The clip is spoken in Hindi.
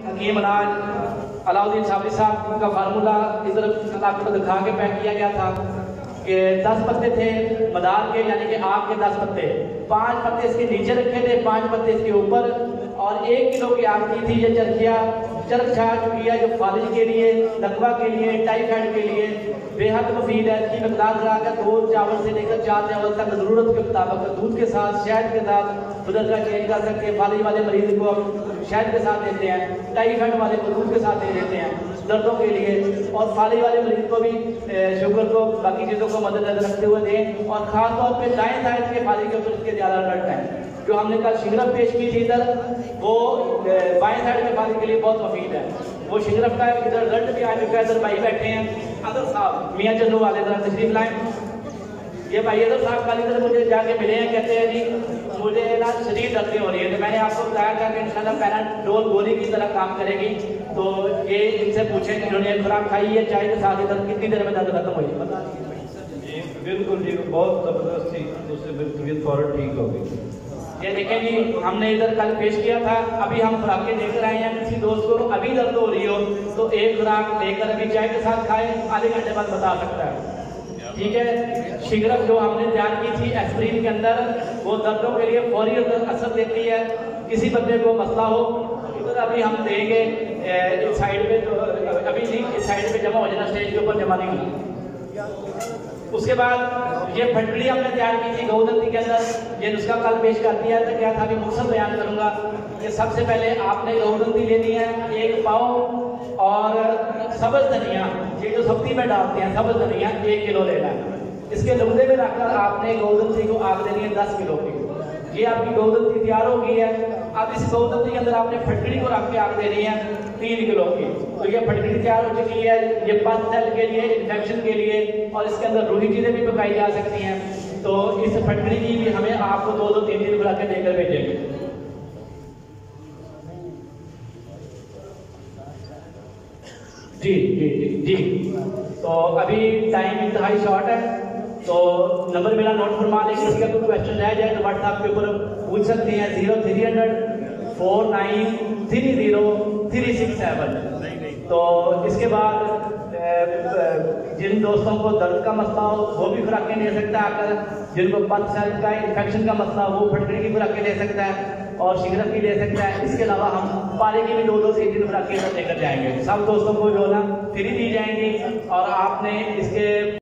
हकीम अलाउद्दीन साबरी साहब का फार्मूला इधर आपको दिखा के पैक किया गया था कि 10 पत्ते थे मदार के, यानी कि आग के 10 पत्ते, 5 पत्ते इसके नीचे रखे थे, 5 पत्ते इसके ऊपर, और 1 किलो की आग की थी। ये चरखिया चरख छा चुकी है, जो फालिज के लिए, लकवा के लिए, टाइफाइड के लिए बेहद मुफीद है। इसकी मकदार लगाकर 2 चावल से लेकर 4 चावल तक ज़रूरत के मुताबिक दूध के साथ, शहद के साथ उधर का चेंज कर सकते हैं। फालिज वाले मरीज को शहद के साथ देते हैं, टाइफाइड वाले को दूध के साथ दे देते हैं दर्दों के लिए, और फालिज वाले मरीज को भी शुगर को, बाकी चीज़ों को मद्देनजर रखते हुए दें। और ख़ास तौर पर दाएं साइड के फालिज के ऊपर इसके ज़्यादा रिजल्ट हैं। जो हमने कल शिगरफ पेश की थी इधर, वो बाएं साइड के फालिज के लिए बहुत मुफीद है। वो शिगरफ का इधर रिजल्ट भी आ चुका है। इधर भाई बैठे हैं अदर साहब, मियाँ चन्नू वाले, इधर तशरीफ लाएं। ये भाई अदर साहब कल इधर मुझे जाके मिले हैं, कहते हैं जी मुझे ना शरीर दर्दें हो रही है। तो मैंने आपको बताया था कि इंशाल्लाह पैराडोल गोली की तरह काम करेगी। तो ये इनसे पूछें कि इन्होंने खुराक खाई है चाय के साथ, इधर कितनी देर में दर्द खत्म हुई, बता दीजिए। बिल्कुल जी, बहुत ज़बरदस्त थी, उससे तबीयत फौरन ठीक हो गई। ये देखें जी, हमने इधर कल पेश किया था, अभी हम खुराकें लेकर आए हैं। किसी दोस्त को अभी दर्द हो रही हो तो एक खुराक लेकर अभी चाय के साथ खाएं, आधे घंटे बाद बता सकता है, ठीक है। शिगरफ जो हमने तैयार की थी एस्प्रिन के अंदर, वो दर्दों के लिए फौरी असर देती है। किसी बंदे को मसला हो, इधर अभी हम देंगे इस साइड पे, तो अभी नहीं, इस साइड पे जमा हो जाना, स्टेज के ऊपर जमा नहीं होना। उसके बाद ये फटकड़ी हमने तैयार की थी गौदंती के अंदर, ये नुस्खा कल पेश कर दिया था, क्या था अभी मुख्तसर बयान करूंगा। कि सबसे पहले आपने गौदंती लेनी है 1 पाव, और सब्ज़ धनिया, ये जो सब्जी में डालते हैं सब्ज़ धनिया 1 किलो लेना है। इसके लुगदे में रखकर आपने गौदंती को आग देनी है 10 किलो की। ये आपकी गौदंती तैयार हो गई है। अब इस गौदंती के अंदर आपने फटकड़ी को रख के आग देनी है 3 किलो की। तो ये फटकड़ी तैयार हो चुकी है। ये पथ सेल के लिए, इन्फेक्शन के लिए, और इसके अंदर रूही चीज़ें भी पकाई जा सकती हैं। तो इस फटकड़ी की भी हमें आपको 2-3 खुराकें देकर भेजेंगे। जी जी जी जी। तो अभी टाइम इंतहाई शॉर्ट है, तो नंबर मेरा नोट फरमा लेकिन इसका कोई क्वेश्चन रह जाए तो व्हाट्सएप के ऊपर पूछ सकते हैं 0300 4930 367। तो इसके बाद जिन दोस्तों को दर्द का मसला हो वो भी खुराकें ले सकता है आकर, जिनको पथ सेल का इन्फेक्शन का मसला हो वो फटकड़ी की खुराकें ले सकता है, और शिगरफ की ले सकता है। इसके अलावा हम पानी की भी 2-3 खुराकें लेकर जाएंगे। सब दोस्तों को जो ना फ्री दी जाएंगी, और आपने इसके